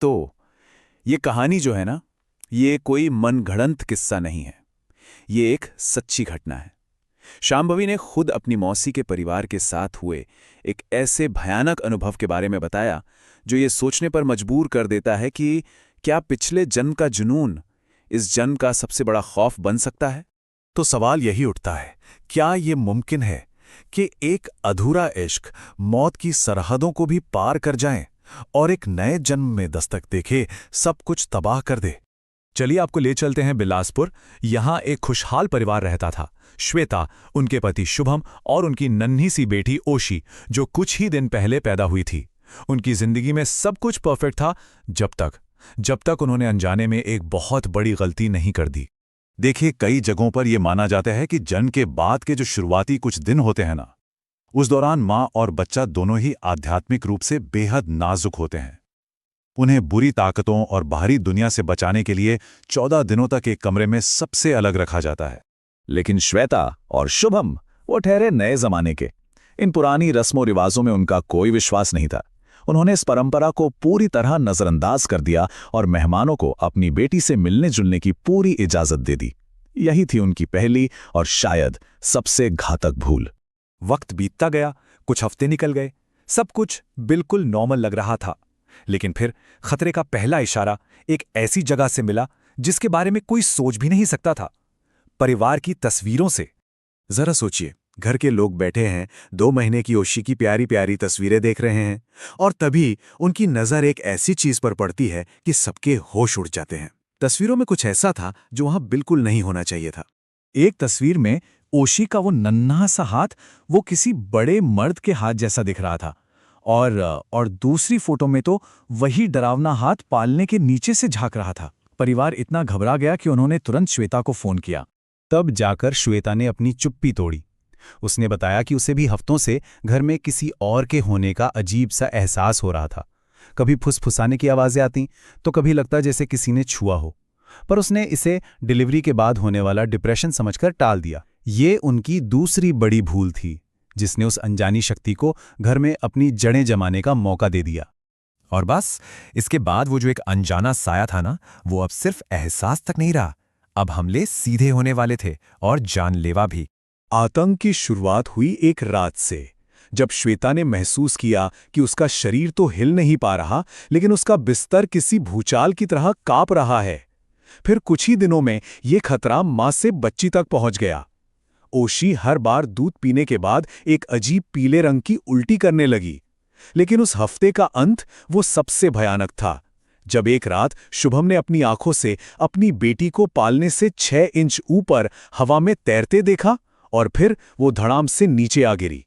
तो ये कहानी जो है ना, ये कोई मनगढ़ंत किस्सा नहीं है। ये एक सच्ची घटना है। शांभवी ने खुद अपनी मौसी के परिवार के साथ हुए एक ऐसे भयानक अनुभव के बारे में बताया जो ये सोचने पर मजबूर कर देता है कि क्या पिछले जन्म का जुनून इस जन्म का सबसे बड़ा खौफ बन सकता है। तो सवाल यही उठता है, क्या ये मुमकिन है कि एक अधूरा इश्क मौत की सरहदों को भी पार कर जाए और एक नए जन्म में दस्तक देखे सब कुछ तबाह कर दे। चलिए आपको ले चलते हैं बिलासपुर। यहां एक खुशहाल परिवार रहता था। श्वेता, उनके पति शुभम और उनकी नन्ही सी बेटी ओशी, जो कुछ ही दिन पहले पैदा हुई थी। उनकी जिंदगी में सब कुछ परफेक्ट था जब तक उन्होंने अनजाने में एक बहुत बड़ी गलती नहीं कर दी। देखिए, कई जगहों पर यह माना जाता है कि जन्म के बाद के जो शुरुआती कुछ दिन होते हैं ना, उस दौरान मां और बच्चा दोनों ही आध्यात्मिक रूप से बेहद नाजुक होते हैं। उन्हें बुरी ताकतों और बाहरी दुनिया से बचाने के लिए 14 दिनों तक एक कमरे में सबसे अलग रखा जाता है। लेकिन श्वेता और शुभम वो ठहरे नए जमाने के। इन पुरानी रस्मों रिवाजों में उनका कोई विश्वास नहीं था। उन्होंने इस परंपरा को पूरी तरह नजरअंदाज कर दिया और मेहमानों को अपनी बेटी से मिलने जुलने की पूरी इजाजत दे दी। यही थी उनकी पहली और शायद सबसे घातक भूल। वक्त बीतता गया, कुछ हफ्ते निकल गए, सब कुछ बिल्कुल नॉर्मल लग रहा था। लेकिन फिर खतरे का पहला इशारा एक ऐसी जगह से मिला जिसके बारे में कोई सोच भी नहीं सकता था। परिवार की तस्वीरों से। जरा सोचिए, घर के लोग बैठे हैं, 2 महीने की ओशी की प्यारी प्यारी तस्वीरें देख रहे हैं, और तभी उनकी नजर एक ऐसी चीज पर पड़ती है कि सबके होश उड़ जाते हैं। तस्वीरों में कुछ ऐसा था जो वहां बिल्कुल नहीं होना चाहिए था। एक तस्वीर में ओशी का वो नन्हा सा हाथ वो किसी बड़े मर्द के हाथ जैसा दिख रहा था, और दूसरी फोटो में तो वही डरावना हाथ पालने के नीचे से झांक रहा था। परिवार इतना घबरा गया कि उन्होंने तुरंत श्वेता को फोन किया। तब जाकर श्वेता ने अपनी चुप्पी तोड़ी। उसने बताया कि उसे भी हफ्तों से घर में किसी और के होने का अजीब सा एहसास हो रहा था। कभी फुसफुसाने की आवाजें आती तो कभी लगता जैसे किसी ने छुआ हो, पर उसने इसे डिलीवरी के बाद होने वाला डिप्रेशन समझकर टाल दिया। ये उनकी दूसरी बड़ी भूल थी जिसने उस अनजानी शक्ति को घर में अपनी जड़ें जमाने का मौका दे दिया। और बस इसके बाद वो जो एक अनजाना साया था ना, वो अब सिर्फ एहसास तक नहीं रहा, अब हमले सीधे होने वाले थे और जानलेवा भी। आतंक की शुरुआत हुई एक रात से, जब श्वेता ने महसूस किया कि उसका शरीर तो हिल नहीं पा रहा, लेकिन उसका बिस्तर किसी भूचाल की तरह कांप रहा है। फिर कुछ ही दिनों में ये खतरा मां से बच्ची तक पहुंच गया। ओशी हर बार दूध पीने के बाद एक अजीब पीले रंग की उल्टी करने लगी। लेकिन उस हफ्ते का अंत वो सबसे भयानक था, जब एक रात शुभम ने अपनी आंखों से अपनी बेटी को पालने से 6 इंच ऊपर हवा में तैरते देखा और फिर वो धड़ाम से नीचे आ गिरी।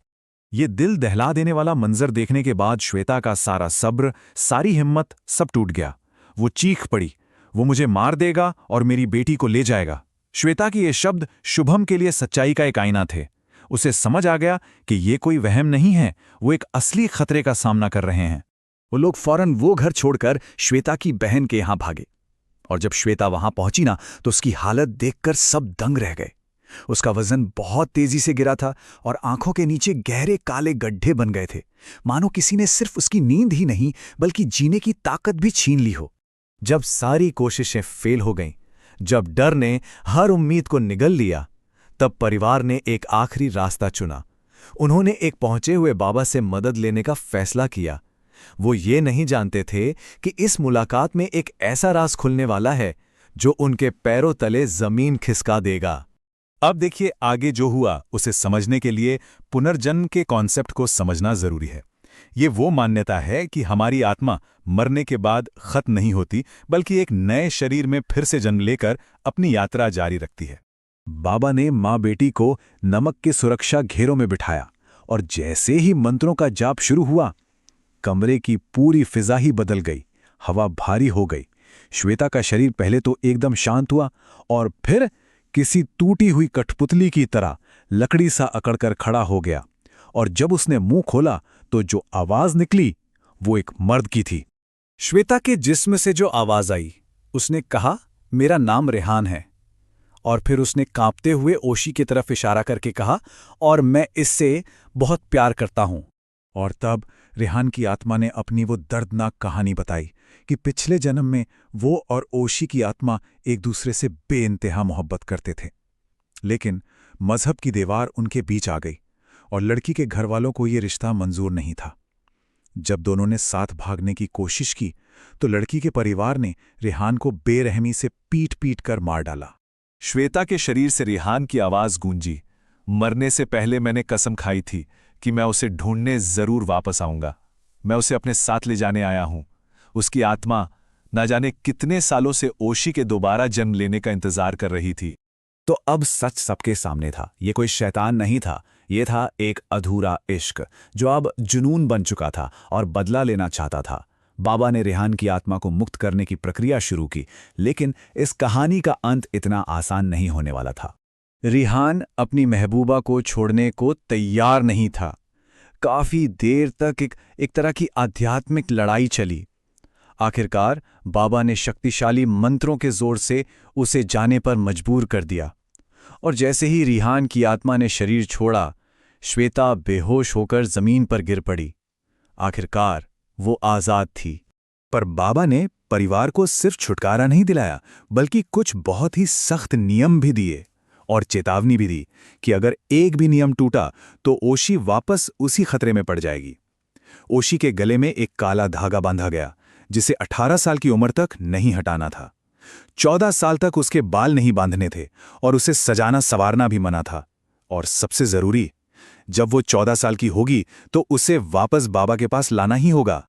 ये दिल दहला देने वाला मंजर देखने के बाद श्वेता का सारा सब्र, सारी हिम्मत सब टूट गया। वो चीख पड़ी, वो मुझे मार देगा और मेरी बेटी को ले जाएगा। श्वेता के ये शब्द शुभम के लिए सच्चाई का एक आईना थे। उसे समझ आ गया कि ये कोई वहम नहीं है, वो एक असली खतरे का सामना कर रहे हैं। वो लोग फौरन वो घर छोड़कर श्वेता की बहन के यहां भागे, और जब श्वेता वहां पहुंची ना, तो उसकी हालत देखकर सब दंग रह गए। उसका वजन बहुत तेजी से गिरा था और आंखों के नीचे गहरे काले गड्ढे बन गए थे, मानो किसी ने सिर्फ उसकी नींद ही नहीं बल्कि जीने की ताकत भी छीन ली हो। जब सारी कोशिशें फेल हो गईं, जब डर ने हर उम्मीद को निगल लिया, तब परिवार ने एक आखिरी रास्ता चुना। उन्होंने एक पहुंचे हुए बाबा से मदद लेने का फैसला किया। वो ये नहीं जानते थे कि इस मुलाकात में एक ऐसा राज खुलने वाला है जो उनके पैरों तले जमीन खिसका देगा। अब देखिए, आगे जो हुआ उसे समझने के लिए पुनर्जन्म के कॉन्सेप्ट को समझना जरूरी है। ये वो मान्यता है कि हमारी आत्मा मरने के बाद खत्म नहीं होती, बल्कि एक नए शरीर में फिर से जन्म लेकर अपनी यात्रा जारी रखती है। बाबा ने माँ बेटी को नमक के सुरक्षा घेरों में बिठाया, और जैसे ही मंत्रों का जाप शुरू हुआ, कमरे की पूरी फिजा ही बदल गई। हवा भारी हो गई। श्वेता का शरीर पहले तो एकदम शांत हुआ, और फिर किसी टूटी हुई कठपुतली की तरह लकड़ी सा अकड़कर खड़ा हो गया। और जब उसने मुंह खोला तो जो आवाज निकली वो एक मर्द की थी। श्वेता के जिस्म से जो आवाज आई, उसने कहा, मेरा नाम रेहान है। और फिर उसने कांपते हुए ओशी की तरफ इशारा करके कहा, और मैं इससे बहुत प्यार करता हूं। और तब रेहान की आत्मा ने अपनी वो दर्दनाक कहानी बताई कि पिछले जन्म में वो और ओशी की आत्मा एक दूसरे से बेइंतहा मोहब्बत करते थे। लेकिन मजहब की दीवार उनके बीच आ गई और लड़की के घरवालों को ये रिश्ता मंजूर नहीं था। जब दोनों ने साथ भागने की कोशिश की तो लड़की के परिवार ने रेहान को बेरहमी से पीट पीट कर मार डाला। श्वेता के शरीर से रेहान की आवाज गूंजी, मरने से पहले मैंने कसम खाई थी कि मैं उसे ढूंढने जरूर वापस आऊंगा। मैं उसे अपने साथ ले जाने आया हूं। उसकी आत्मा न जाने कितने सालों से ओशी के दोबारा जन्म लेने का इंतजार कर रही थी। तो अब सच सबके सामने था। ये कोई शैतान नहीं था, ये था एक अधूरा इश्क जो अब जुनून बन चुका था और बदला लेना चाहता था। बाबा ने रेहान की आत्मा को मुक्त करने की प्रक्रिया शुरू की, लेकिन इस कहानी का अंत इतना आसान नहीं होने वाला था। रेहान अपनी महबूबा को छोड़ने को तैयार नहीं था। काफी देर तक एक तरह की आध्यात्मिक लड़ाई चली। आखिरकार बाबा ने शक्तिशाली मंत्रों के जोर से उसे जाने पर मजबूर कर दिया, और जैसे ही रेहान की आत्मा ने शरीर छोड़ा, श्वेता बेहोश होकर जमीन पर गिर पड़ी। आखिरकार वो आजाद थी। पर बाबा ने परिवार को सिर्फ छुटकारा नहीं दिलाया, बल्कि कुछ बहुत ही सख्त नियम भी दिए और चेतावनी भी दी कि अगर एक भी नियम टूटा तो ओशी वापस उसी खतरे में पड़ जाएगी। ओशी के गले में एक काला धागा बांधा गया जिसे 18 साल की उम्र तक नहीं हटाना था। 14 साल तक उसके बाल नहीं बांधने थे और उसे सजाना संवारना भी मना था। और सबसे जरूरी, जब वो 14 साल की होगी तो उसे वापस बाबा के पास लाना ही होगा।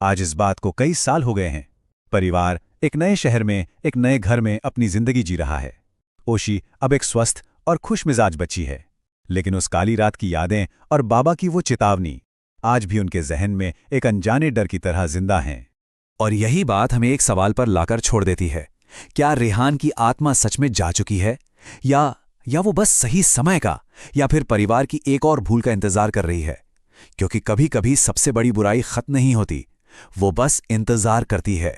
आज इस बात को कई साल हो गए हैं। परिवार एक नए शहर में, एक नए घर में अपनी जिंदगी जी रहा है। ओशी अब एक स्वस्थ और खुश मिजाज बच्ची है, लेकिन उस काली रात की यादें और बाबा की वो चेतावनी आज भी उनके जहन में एक अनजाने डर की तरह जिंदा हैं। और यही बात हमें एक सवाल पर लाकर छोड़ देती है। क्या रेहान की आत्मा सच में जा चुकी है, या वो बस सही समय का या फिर परिवार की एक और भूल का इंतजार कर रही है? क्योंकि कभी कभी सबसे बड़ी बुराई खत्म नहीं होती, वो बस इंतजार करती है।